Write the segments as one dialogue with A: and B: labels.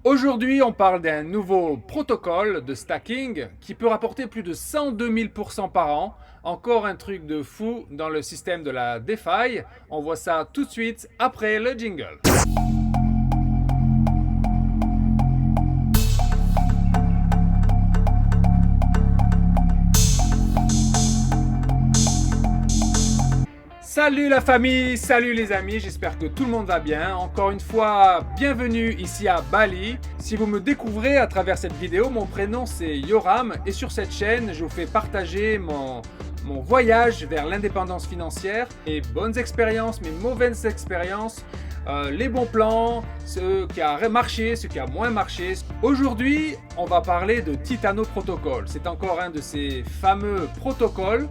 A: Aujourd'hui, on parle d'un nouveau protocole de stacking qui peut rapporter plus de 102 000% par an. Encore un truc de fou dans le système de la DeFi. On voit ça tout de suite après le jingle. Salut la famille, salut les amis, j'espère que tout le monde va bien. Encore une fois, bienvenue ici à Bali. Si vous me découvrez à travers cette vidéo, mon prénom c'est Yoram et sur cette chaîne, je vous fais partager mon voyage vers l'indépendance financière, mes bonnes expériences, mes mauvaises expériences, les bons plans, ce qui a marché, ce qui a moins marché. Aujourd'hui, on va parler de Titano Protocol. C'est encore un de ces fameux protocoles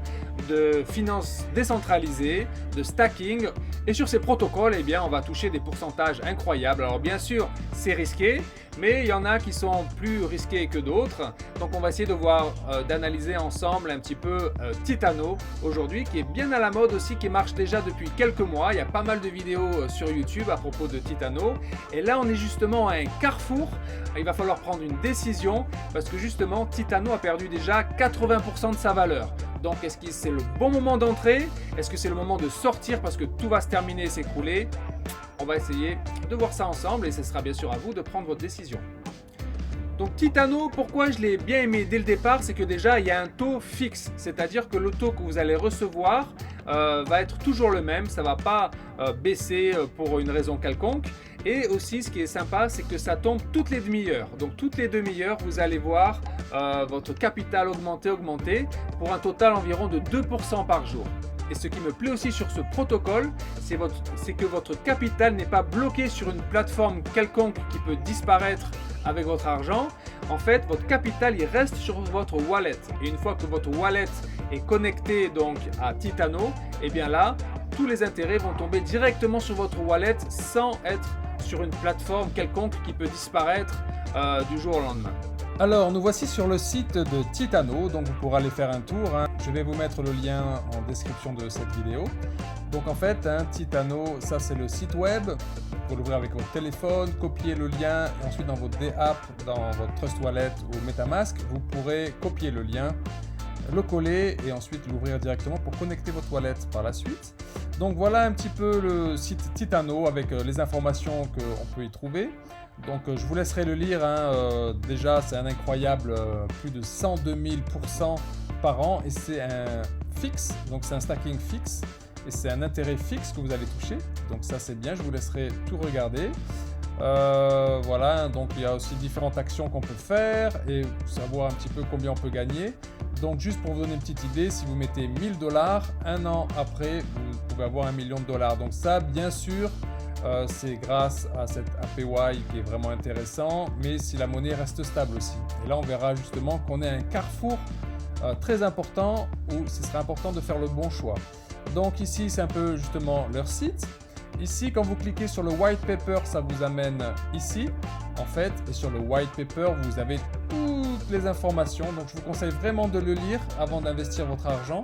A: de finances décentralisées, de stacking. Et sur ces protocoles, eh bien, on va toucher des pourcentages incroyables. Alors bien sûr, c'est risqué, mais il y en a qui sont plus risqués que d'autres. Donc on va essayer de voir, d'analyser ensemble un petit peu Titano aujourd'hui, qui est bien à la mode aussi, qui marche déjà depuis quelques mois. Il y a pas mal de vidéos sur YouTube à propos de Titano. Et là, on est justement à un carrefour. Il va falloir prendre une décision parce que justement, Titano a perdu déjà 80% de sa valeur. Donc, est-ce que c'est le bon moment d'entrer? Est-ce que c'est le moment de sortir parce que tout va se terminer et s'écrouler? On va essayer de voir ça ensemble et ce sera bien sûr à vous de prendre votre décision. Donc Titano, pourquoi je l'ai bien aimé dès le départ, c'est que déjà il y a un taux fixe, c'est-à-dire que le taux que vous allez recevoir va être toujours le même, ça ne va pas baisser pour une raison quelconque. Et aussi ce qui est sympa, c'est que ça tombe toutes les demi-heures. Donc toutes les demi-heures, vous allez voir votre capital augmenter pour un total environ de 2% par jour. Et ce qui me plaît aussi sur ce protocole, c'est que votre capital n'est pas bloqué sur une plateforme quelconque qui peut disparaître avec votre argent. En fait, votre capital il reste sur votre wallet. Et une fois que votre wallet est connecté donc à Titano, et bien là, tous les intérêts vont tomber directement sur votre wallet sans être sur une plateforme quelconque qui peut disparaître du jour au lendemain. Alors, nous voici sur le site de Titano, donc vous pourrez aller faire un tour. Je vais vous mettre le lien en description de cette vidéo. Donc en fait, Titano, ça c'est le site web. Vous pouvez l'ouvrir avec votre téléphone, copier le lien et ensuite dans votre DApp, dans votre Trust Wallet ou MetaMask, vous pourrez copier le lien, le coller et ensuite l'ouvrir directement pour connecter votre wallet par la suite. Donc voilà un petit peu le site Titano avec les informations qu'on peut y trouver. Donc je vous laisserai le lire, déjà c'est un incroyable plus de 102 000% par an et c'est un fixe, donc c'est un stacking fixe et c'est un intérêt fixe que vous allez toucher, donc ça c'est bien, je vous laisserai tout regarder. Voilà, donc il y a aussi différentes actions qu'on peut faire et savoir un petit peu combien on peut gagner. Donc juste pour vous donner une petite idée, si vous mettez 1000 $, un an après vous pouvez avoir 1 million de dollars. Donc ça bien sûr c'est grâce à cet APY qui est vraiment intéressant, mais si la monnaie reste stable aussi. Et là on verra justement qu'on est à un carrefour très important où ce serait important de faire le bon choix. Donc ici c'est un peu justement leur site. Ici quand vous cliquez sur le white paper, ça vous amène ici en fait, et sur le white paper vous avez toutes les informations. Donc je vous conseille vraiment de le lire avant d'investir votre argent.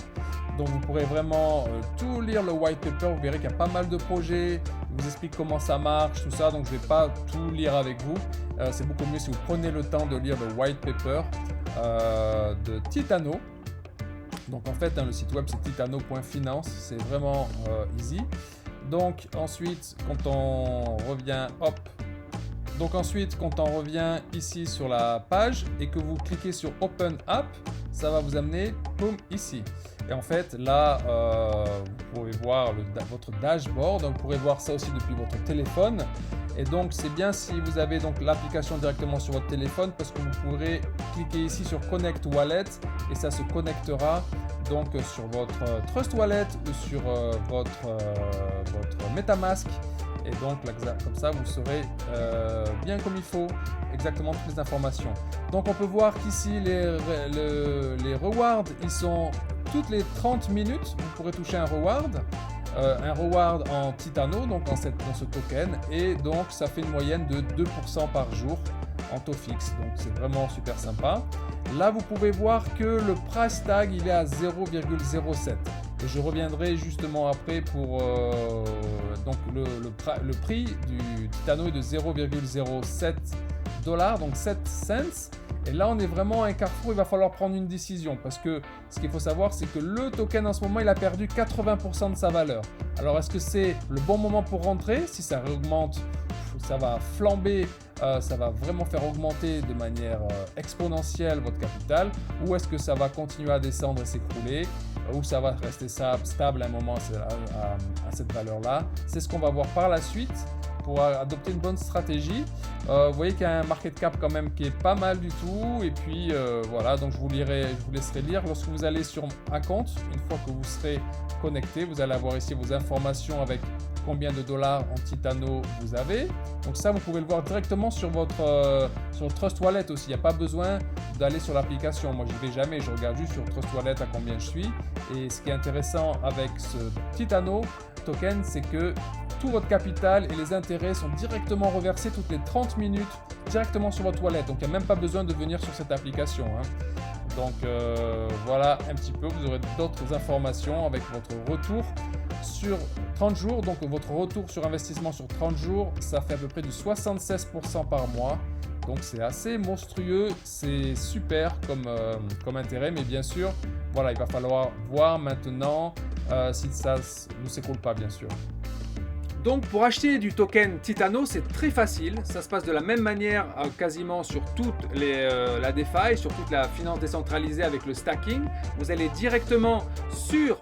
A: Donc vous pourrez vraiment tout lire le white paper, vous verrez qu'il y a pas mal de projets, il vous explique comment ça marche, tout ça, donc je ne vais pas tout lire avec vous. C'est beaucoup mieux si vous prenez le temps de lire le white paper de Titano. Donc en fait, le site web c'est titano.finance, c'est vraiment easy. Donc ensuite, quand on revient, ici sur la page et que vous cliquez sur Open App, ça va vous amener ici. Et en fait, là, vous pouvez voir votre dashboard. Donc, vous pourrez voir ça aussi depuis votre téléphone. Et donc, c'est bien si vous avez donc l'application directement sur votre téléphone parce que vous pourrez cliquer ici sur Connect Wallet et ça se connectera donc sur votre Trust Wallet ou sur votre MetaMask. Et donc, là, comme ça, vous saurez bien comme il faut exactement toutes les informations. Donc, on peut voir qu'ici, les rewards, ils sont toutes les 30 minutes. Vous pourrez toucher un reward en Titano, donc dans ce token. Et donc, ça fait une moyenne de 2% par jour en taux fixe. Donc, c'est vraiment super sympa. Là, vous pouvez voir que le price tag, il est à 0,07. Et je reviendrai justement après pour donc le prix du Titano est de 0,07 $, donc 7 cents. Et là, on est vraiment à un carrefour, il va falloir prendre une décision parce que ce qu'il faut savoir, c'est que le token en ce moment, il a perdu 80% de sa valeur. Alors, est-ce que c'est le bon moment pour rentrer? Si ça réaugmente, ça va flamber, ça va vraiment faire augmenter de manière exponentielle votre capital, ou est-ce que ça va continuer à descendre et s'écrouler, ou ça va rester stable à un moment à cette valeur-là? C'est ce qu'on va voir par la suite pour adopter une bonne stratégie. Vous voyez qu'il y a un market cap quand même qui est pas mal du tout, et puis voilà, donc je vous laisserai lire. Lorsque vous allez sur un compte, une fois que vous serez connecté, vous allez avoir ici vos informations avec combien de dollars en Titano vous avez. Donc ça, vous pouvez le voir directement sur votre Trust Wallet aussi. Il n'y a pas besoin d'aller sur l'application. Moi, je n'y vais jamais. Je regarde juste sur Trust Wallet à combien je suis. Et ce qui est intéressant avec ce Titano token, c'est que tout votre capital et les intérêts sont directement reversés toutes les 30 minutes directement sur votre wallet. Donc, il n'y a même pas besoin de venir sur cette application, hein. Donc, voilà un petit peu. Vous aurez d'autres informations avec votre retour sur 30 jours. Donc, votre retour sur investissement sur 30 jours, ça fait à peu près du 76% par mois. Donc, c'est assez monstrueux. C'est super comme intérêt. Mais bien sûr, voilà, il va falloir voir maintenant si ça ne s'écoule pas, bien sûr. Donc pour acheter du token Titano, c'est très facile. Ça se passe de la même manière quasiment sur toute la DeFi, sur toute la finance décentralisée avec le stacking. Vous allez directement sur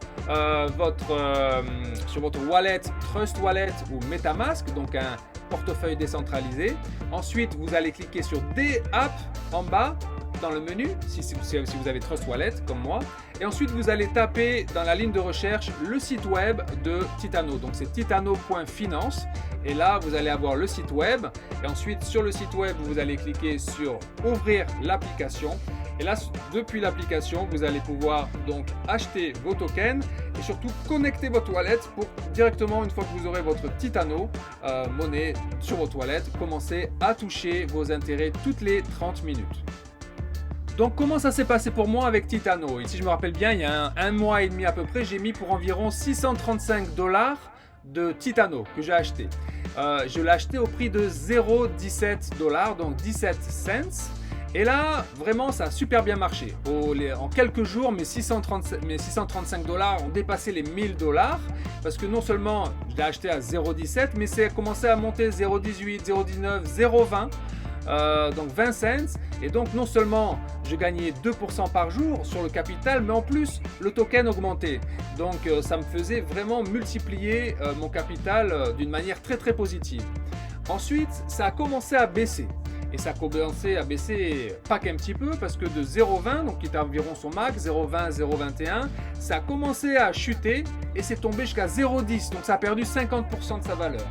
A: votre wallet, Trust Wallet ou MetaMask, donc un portefeuille décentralisé. Ensuite, vous allez cliquer sur des apps en bas dans le menu, si vous avez Trust Wallet comme moi. Et ensuite, vous allez taper dans la ligne de recherche le site web de Titano. Donc, c'est titano.finance. Et là, vous allez avoir le site web. Et ensuite, sur le site web, vous allez cliquer sur ouvrir l'application. Et là, depuis l'application, vous allez pouvoir donc acheter vos tokens et surtout connecter votre wallet pour directement, une fois que vous aurez votre Titano monnaie sur votre wallet, commencer à toucher vos intérêts toutes les 30 minutes. Donc comment ça s'est passé pour moi avec Titano? Ici je me rappelle bien, il y a un mois et demi à peu près, j'ai mis pour environ $635 de Titano que j'ai acheté. Je l'ai acheté au prix de 0,17 $, donc 17 cents. Et là, vraiment, ça a super bien marché. En quelques jours, mes $635 ont dépassé les $1000 parce que non seulement je l'ai acheté à 0,17, mais c'est commencé à monter 0,18, 0,19, 0,20. Donc 20 cents, et donc non seulement je gagnais 2% par jour sur le capital, mais en plus le token augmentait. Donc ça me faisait vraiment multiplier mon capital d'une manière très très positive. Ensuite, ça a commencé à baisser. Et ça a commencé à baisser pas qu'un petit peu, parce que de 0,20, donc qui était environ son max, 0,20, 0,21, ça a commencé à chuter et c'est tombé jusqu'à 0,10, donc ça a perdu 50% de sa valeur.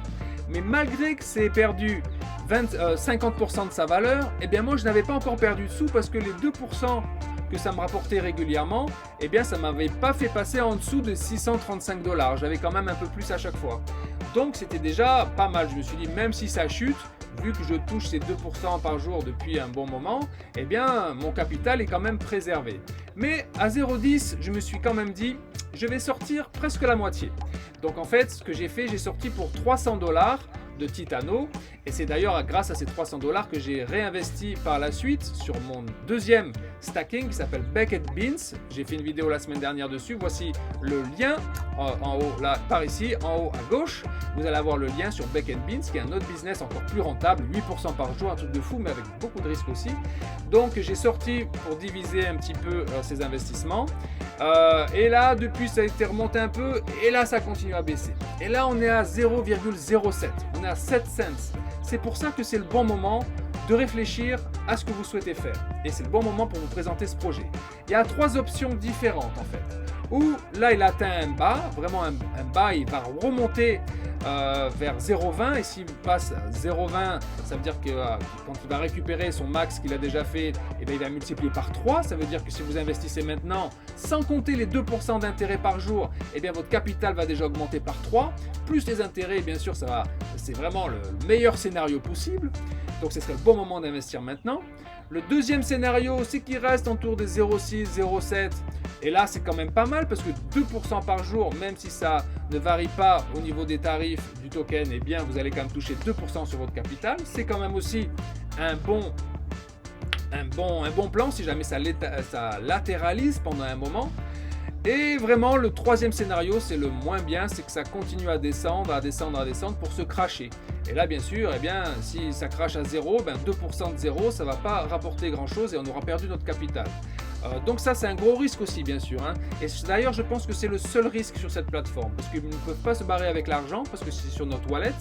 A: Mais malgré que c'est perdu 50% de sa valeur, eh bien moi je n'avais pas encore perdu de sous parce que les 2% que ça me rapportait régulièrement, eh bien ça ne m'avait pas fait passer en dessous de $635. J'avais quand même un peu plus à chaque fois. Donc c'était déjà pas mal. Je me suis dit, même si ça chute, vu que je touche ces 2% par jour depuis un bon moment, eh bien mon capital est quand même préservé. Mais à 0,10, je me suis quand même dit, je vais sortir presque la moitié. Donc en fait, ce que j'ai fait, j'ai sorti pour $300 de Titano, et c'est d'ailleurs grâce à ces $300 que j'ai réinvesti par la suite sur mon deuxième stacking qui s'appelle Baked Beans. J'ai fait une vidéo la semaine dernière dessus. Voici le lien en haut, là, par ici, en haut à gauche. Vous allez avoir le lien sur Baked Beans, qui est un autre business encore plus rentable, 8% par jour, un truc de fou, mais avec beaucoup de risques aussi. Donc j'ai sorti pour diviser un petit peu ces investissements. Et là, depuis, ça a été remonté un peu, et là, ça continue à baisser. Et là, on est à 0,07. On est à 7 cents. C'est pour ça que c'est le bon moment de réfléchir à ce que vous souhaitez faire. Et c'est le bon moment pour vous présenter ce projet. Il y a 3 options différentes en fait. Où là, il atteint un bas, vraiment un bas, il va remonter vers 0,20, et s'il passe à 0,20, ça veut dire que quand il va récupérer son max qu'il a déjà fait, eh bien, il va multiplier par 3. Ça veut dire que si vous investissez maintenant, sans compter les 2% d'intérêt par jour, eh bien, votre capital va déjà augmenter par 3, plus les intérêts, bien sûr, c'est vraiment le meilleur scénario possible. Donc ce serait le bon moment d'investir maintenant. Le deuxième scénario, c'est qu'il reste autour des 0,6, 0,7. Et là, c'est quand même pas mal parce que 2% par jour, même si ça ne varie pas au niveau des tarifs du token, eh bien, vous allez quand même toucher 2% sur votre capital. C'est quand même aussi un bon plan si jamais ça latéralise pendant un moment. Et vraiment, le troisième scénario, c'est le moins bien, c'est que ça continue à descendre pour se crasher. Et là, bien sûr, eh bien, si ça crache à 0, ben 2% de 0, ça ne va pas rapporter grand-chose et on aura perdu notre capital. Donc ça, c'est un gros risque aussi, bien sûr. Hein. Et d'ailleurs, je pense que c'est le seul risque sur cette plateforme, parce qu'ils ne peuvent pas se barrer avec l'argent, parce que c'est sur notre wallet.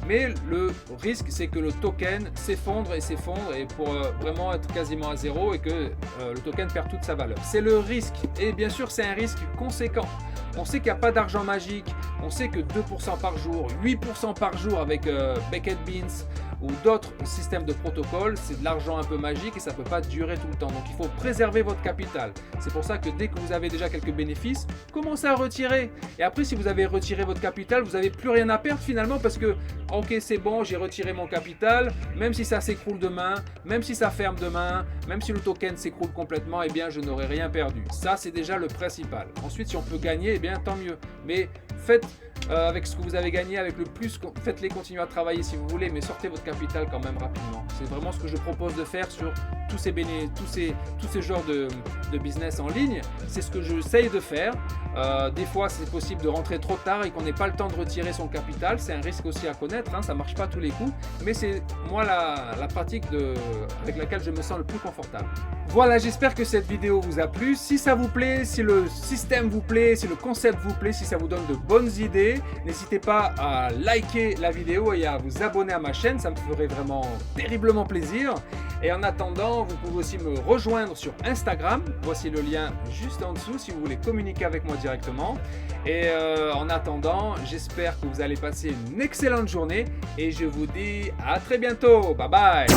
A: Mais le risque, c'est que le token s'effondre et pour vraiment être quasiment à 0 et que le token perd toute sa valeur. C'est le risque. Et bien sûr, c'est un risque conséquent. On sait qu'il n'y a pas d'argent magique. On sait que 2% par jour, 8% par jour avec Beckett Beans ou d'autres systèmes de protocole, c'est de l'argent un peu magique et ça ne peut pas durer tout le temps. Donc il faut préserver votre capital. C'est pour ça que dès que vous avez déjà quelques bénéfices, commencez à retirer. Et après, si vous avez retiré votre capital, vous n'avez plus rien à perdre finalement parce que, ok, c'est bon, j'ai retiré mon capital, même si ça s'écroule demain, même si ça ferme demain, même si le token s'écroule complètement, eh bien je n'aurai rien perdu. Ça, c'est déjà le principal. Ensuite, si on peut gagner, eh bien tant mieux. Mais faites avec ce que vous avez gagné, avec le plus, faites-les continuer à travailler si vous voulez, mais sortez votre capital quand même rapidement. C'est vraiment ce que je propose de faire sur tous ces genres de business en ligne. C'est ce que j'essaye de faire. Des fois, c'est possible de rentrer trop tard et qu'on n'ait pas le temps de retirer son capital. C'est un risque aussi à connaître, hein, ça ne marche pas tous les coups, mais c'est moi la pratique avec laquelle je me sens le plus confortable. Voilà, j'espère que cette vidéo vous a plu. Si ça vous plaît, si le système vous plaît, si le concept vous plaît, si ça vous donne de bonnes idées, n'hésitez pas à liker la vidéo et à vous abonner à ma chaîne, ça me ferait vraiment terriblement plaisir. Et en attendant, vous pouvez aussi me rejoindre sur Instagram, voici le lien juste en dessous si vous voulez communiquer avec moi directement. Et en attendant, j'espère que vous allez passer une excellente journée et je vous dis à très bientôt, bye bye.